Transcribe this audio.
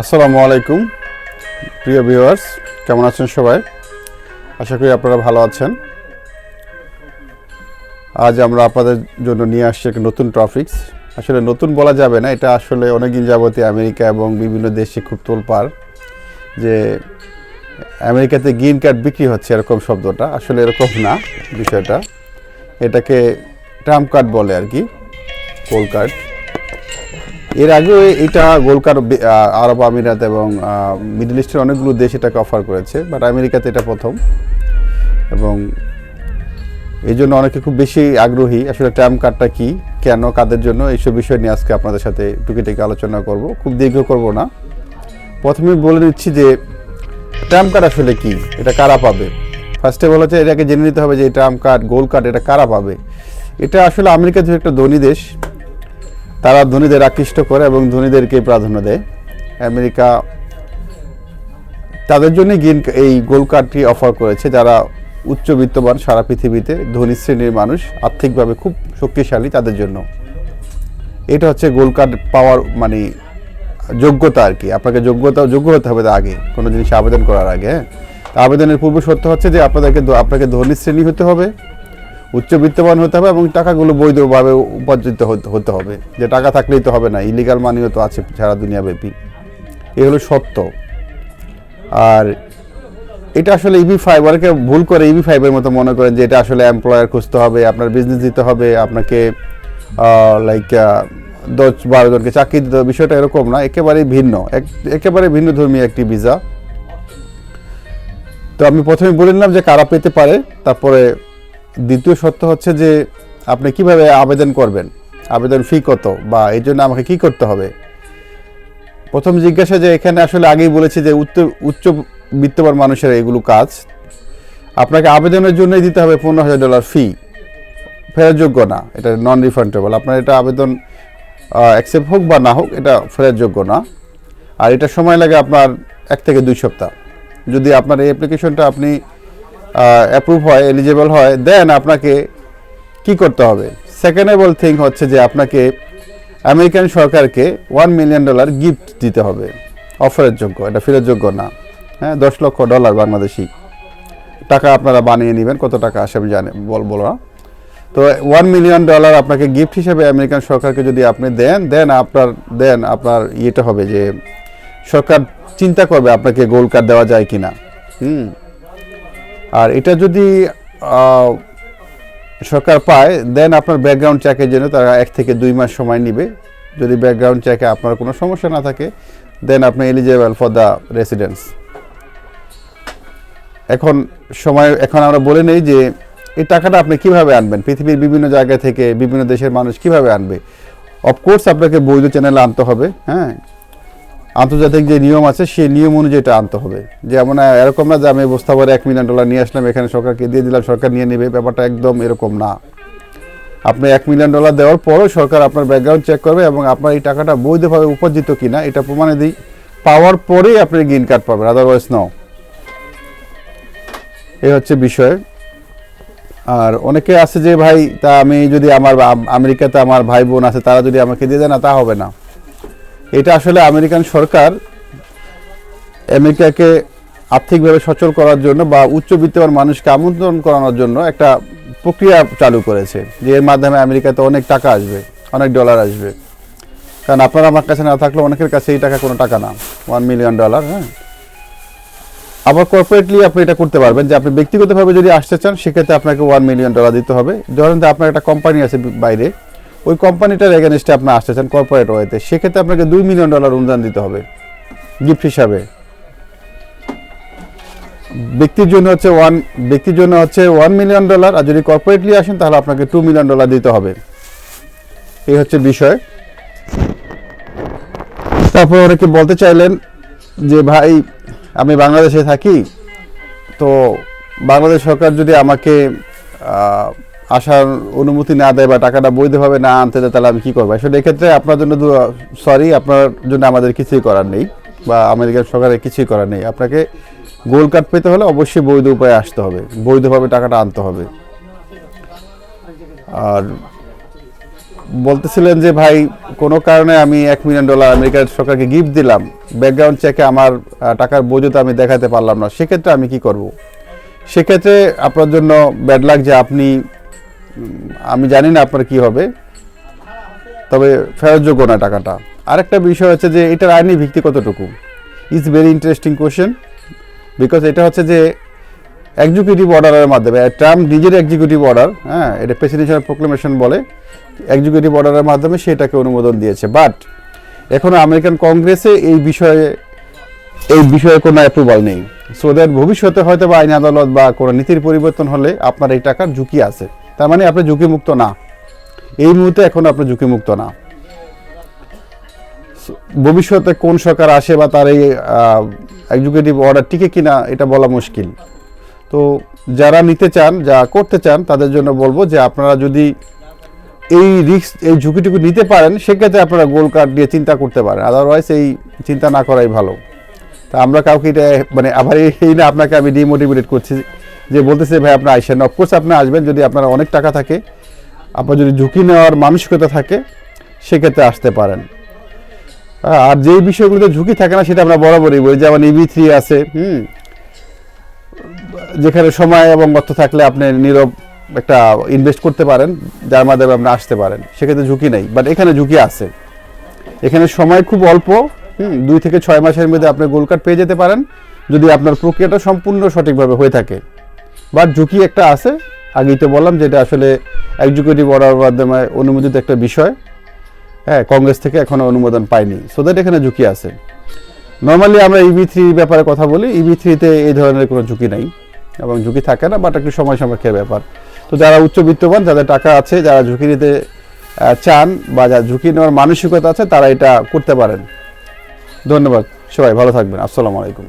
আসসালামু আলাইকুম প্রিয় ভিউয়ার্স, কেমন আছেন সবাই? আশা করি আপনারা ভালো আছেন। আজ আমরা আপনাদের জন্য নিয়ে আসছি একটা নতুন টপিকস। আসলে নতুন বলা যাবে না, এটা আসলে অনেকদিন যাবতীয় আমেরিকা এবং বিভিন্ন দেশে খুব তোলপাড় যে আমেরিকাতে গ্রিন কার্ড বিক্রি হচ্ছে, এরকম শব্দটা আসলে এরকম না বিষয়টা। এটাকে ট্রাম্প কার্ড বলে আর কি, গোল্ড কার্ড। এর আগেও এটা গোল্ড কার্ড আরব আমিরাত এবং মিডল ইস্টের অনেকগুলো দেশ এটাকে অফার করেছে, বাট আমেরিকাতে এটা প্রথম। এবং এই জন্য অনেকে খুব বেশি আগ্রহী আসলে ট্রাম্প কার্ডটা কী, কেন, কাদের জন্য, এইসব বিষয় নিয়ে আজকে আপনাদের সাথে টুকিটাকি আলোচনা করব। খুব দীর্ঘ করব না, প্রথমে বলে দিচ্ছি যে ট্রাম্প কার্ড আসলে কী, এটা কারা পাবে। ফার্স্টে বলা হচ্ছে এটাকে জেনে নিতে হবে যে ট্রাম্প কার্ড, গোল্ড কার্ড, এটা কারা পাবে। এটা আসলে আমেরিকা যে একটা ধনী দেশ, তারা ধনীদের আকৃষ্ট করে এবং ধনীদেরকে প্রাধান্য দেয়। আমেরিকা তাদের জন্য এই গোল্ড কার্ডটি অফার করেছে যারা উচ্চবিত্তবান, সারা পৃথিবীতে ধনী শ্রেণীর মানুষ, আর্থিকভাবে খুব শক্তিশালী, তাদের জন্য এটা হচ্ছে গোল্ড কার্ড পাওয়ার মানে যোগ্যতা আর কি। আপনাকে যোগ্য হতে হবে আগে কোনো জিনিস আবেদন করার আগে। আবেদনের পূর্ব শর্ত হচ্ছে যে আপনাকে ধনী শ্রেণী হতে হবে, উচ্চবিত্তবান হতে হবে এবং টাকাগুলো বৈধভাবে উপার্জিত হতে হবে। যে টাকা থাকলেই তো হবে না, ইলিগাল মানিও তো আছে সারা দুনিয়াব্যাপী। এ হলো সত্য। আর এটা আসলে EB-5, অনেকে ভুল করে EB-5-এর মতো মনে করেন যে এটা আসলে এমপ্লয়ার খুঁজতে হবে, আপনার বিজনেস দিতে হবে, আপনাকে লাইক 10-12 জনকে চাকরি দিতে হবে। বিষয়টা এরকম না, একেবারে ভিন্ন ধর্মী একটি ভিসা। তো আমি প্রথমে বলে নিলাম যে কারা পেতে পারে। তারপরে দ্বিতীয় শর্ত হচ্ছে যে আপনি কিভাবে আবেদন করবেন, আবেদন ফি কত, বা এই জন্য আমাকে কি করতে হবে। প্রথম জিজ্ঞাসা যে এখানে আসলে আগেই বলেছি যে উচ্চ বিত্তবান মানুষের এগুলো কাজ। আপনাকে আবেদনের জন্যই দিতে হবে $15,000 ফি, ফেরতযোগ্য না, এটা নন রিফান্ডেবল। আপনার এটা আবেদন অ্যাকসেপ্ট হোক বা না হোক, এটা ফেরতযোগ্য না। আর এটা সময় লাগে আপনার 1 থেকে 2 সপ্তাহ। যদি আপনার এই অ্যাপ্লিকেশনটা আপনি অ্যাপ্রুভ হয়, এলিজিবল হয়, দেন আপনাকে কি করতে হবে। সেকেন্ডেবল থিং হচ্ছে যে আপনাকে আমেরিকান সরকারকে $1 মিলিয়ন গিফট দিতে হবে, অফারের যোগ্য, এটা ফেরতযোগ্য না। হ্যাঁ, $10 লক্ষ বাংলাদেশি টাকা আপনারা বানিয়ে নেবেন, কত টাকা আসে আমি বলবো না। তো $1 মিলিয়ন আপনাকে গিফট হিসেবে আমেরিকান সরকারকে যদি আপনি দেন আপনার ইয়েটা হবে যে সরকার চিন্তা করবে আপনাকে গোল্ড কার্ড দেওয়া যায় কিনা। আর এটা যদি সরকার পায়, দেন আপনার ব্যাকগ্রাউন্ড চেকের জন্য তারা 1 থেকে 2 মাস সময় নেবে। যদি ব্যাকগ্রাউন্ড চেকে আপনার কোনো সমস্যা না থাকে, দেন আপনি এলিজিবল ফর দ্য রেসিডেন্স। এখন আমরা বলে নেই যে এই টাকাটা আপনি কিভাবে আনবেন, পৃথিবীর বিভিন্ন জায়গা থেকে বিভিন্ন দেশের মানুষ কিভাবে আনবে। অফকোর্স আপনাকে বৈধ চ্যানেলে আনতে হবে। হ্যাঁ, আন্তর্জাতিক যে নিয়ম আছে সেই নিয়ম অনুযায়ী এটা আনতে হবে। যেমন এরকম না যে আমি বস্তা ভরে $1 মিলিয়ন নিয়ে আসলাম, এখানে সরকারকে দিয়ে দিলাম, সরকার নিয়ে নেবে, ব্যাপারটা একদম এরকম না। আপনি $1 মিলিয়ন দেওয়ার পরও সরকার আপনার ব্যাকগ্রাউন্ড চেক করবে এবং আপনার এই টাকাটা বৈধভাবে উপার্জিত কিনা এটা প্রমাণে পাওয়ার পরেই আপনি গ্রিন কার্ড পাবেন, আদারওয়াইজ নো। এই হচ্ছে বিষয়। আর অনেকে আছে যে ভাই, তা আমি যদি আমার আমেরিকাতে আমার ভাই বোন আছে, তারা যদি আমাকে দিয়ে দেয় না, তা হবে না। এটা আসলে আমেরিকান সরকার আমেরিকাকে আর্থিকভাবে সচল করার জন্য বা উচ্চবিত্তবান মানুষকে আমন্ত্রণ করানোর জন্য একটা প্রক্রিয়া চালু করেছে, যে এর মাধ্যমে আমেরিকাতে অনেক টাকা আসবে, অনেক ডলার আসবে। কারণ আপনার আমার কাছে না থাকলে অনেকের কাছে এই টাকা কোনো টাকা না, $1 মিলিয়ন। হ্যাঁ, আবার কর্পোরেটলি আপনি এটা করতে পারবেন যে আপনি ব্যক্তিগতভাবে যদি আসতে চান, সেক্ষেত্রে আপনাকে $1 মিলিয়ন দিতে হবে। ধরেন যে আপনার একটা কোম্পানি আছে বাইরে, ওই কোম্পানিটার এগেনস্টে আপনি আসতে চান কর্পোরেট ওয়েতে, সেক্ষেত্রে আপনাকে $2 মিলিয়ন অনুদান দিতে হবে গিফট হিসাবে। ব্যক্তির জন্য হচ্ছে $1 মিলিয়ন, আর যদি কর্পোরেটলি আসেন তাহলে আপনাকে $2 মিলিয়ন দিতে হবে। এই হচ্ছে বিষয়। তারপর অনেকে বলতে চাইলেন যে ভাই, আমি বাংলাদেশে থাকি, তো বাংলাদেশ সরকার যদি আমাকে আসার অনুমতি না দেয় বা টাকাটা বৈধভাবে না আনতে দেয়, তাহলে আমি কী করবো। আসলে এক্ষেত্রে আপনার জন্য আপনার জন্য আমাদের কিছুই করার নেই, বা আমেরিকান সরকারের কিছুই করার নেই। আপনাকে গোল্ড কার্ড পেতে হলে অবশ্যই বৈধ উপায়ে আসতে হবে, বৈধভাবে টাকাটা আনতে হবে। আর বলতেছিলেন যে ভাই কোনো কারণে আমি $1 মিলিয়ন আমেরিকার সরকারকে গিফট দিলাম, ব্যাকগ্রাউন্ড চেকে আমার টাকার বৈধতা আমি দেখাতে পারলাম না, সেক্ষেত্রে আমি কি করব? সেক্ষেত্রে আপনার জন্য ব্যাড লাক যে আপনি, আমি জানি না আপনার কি হবে, তবে ফেরতযোগ্য না টাকাটা। আরেকটা বিষয় হচ্ছে যে এটার আইনি ভিত্তি কতটুকু, is very interesting question, because এটা হচ্ছে যে এক্সিকিউটিভ অর্ডারের মাধ্যমে, ট্রাম্প নিজের এক্সিকিউটিভ অর্ডার, হ্যাঁ, এটা প্রেসিডেন্সিয়াল প্রোক্লেমেশন বলে, এক্সিকিউটিভ অর্ডারের মাধ্যমে সেটাকে অনুমোদন দিয়েছে। বাট এখনও আমেরিকান কংগ্রেসে এই বিষয়ে কোনো অ্যাপ্রুভাল নেই। সো দ্যাট ভবিষ্যতে হয়তো বা আইন আদালত বা কোনো নীতির পরিবর্তন হলে আপনার এই টাকার ঝুঁকি আছে, তার মানে আপনি ঝুঁকিমুক্ত না, এই মুহূর্তে এখন আপনি ঝুঁকিমুক্ত না। ভবিষ্যতে কোন সরকার আসে বা তার এই এক্সিকিউটিভ অর্ডার টিকে কিনা এটা বলা মুশকিল। তো যারা নিতে চান, যা করতে চান, তাদের জন্য বলবো যে আপনারা যদি এই রিস্ক, এই ঝুঁকিটুকু নিতে পারেন, সেক্ষেত্রে আপনারা গোল্ড কার্ড দিয়ে চিন্তা করতে পারেন, আদারওয়াইজ এই চিন্তা না করাই ভালো। তা আমরা কাউকে এটা মানে আবার এই না আপনাকে আমি ডিমোটিভেট করছি যে বলতেছে ভাই আপনি আসেন, অফকোর্স আপনি আসবেন যদি আপনার অনেক টাকা থাকে, আপনার যদি ঝুঁকি নেওয়ার মানসিকতা থাকে, সেক্ষেত্রে আসতে পারেন। আর যেই বিষয়গুলোতে ঝুঁকি থাকে না সেটা আমরা বরাবরই বলি, যেমন EB3 আছে, যেখানে সময় এবং অর্থ থাকলে আপনি নীরব একটা ইনভেস্ট করতে পারেন, যার মাধ্যমে আপনি আসতে পারেন, সেক্ষেত্রে ঝুঁকি নেই। বাট এখানে ঝুঁকি আছে, এখানে সময় খুব অল্প, 2 থেকে 6 মাসের মধ্যে আপনি গোল্ড কার্ড পেয়ে যেতে পারেন যদি আপনার প্রক্রিয়াটা সম্পূর্ণ সঠিকভাবে হয়ে থাকে। বাট ঝুঁকি একটা আছে, আগেই তো বললাম যেটা আসলে এক্সিকিউটিভ অর্ডারের মাধ্যমে অনুমোদিত একটা বিষয়, হ্যাঁ, কংগ্রেস থেকে এখনো অনুমোদন পায়নি, সো দ্যাট এখানে ঝুঁকি আছে। নর্মালি আমরা EB3 ব্যাপারে কথা বলি, EB3-তে এই ধরনের কোনো ঝুঁকি নাই এবং ঝুঁকি থাকে না, বাট একটু সময় সাপেক্ষের ব্যাপার। তো যারা উচ্চবিত্তবান, যাদের টাকা আছে, যারা ঝুঁকি নিতে চান বা যারা ঝুঁকি নেওয়ার মানসিকতা আছে, তারা এটা করতে পারেন। ধন্যবাদ, সবাই ভালো থাকবেন। আসসালামু আলাইকুম।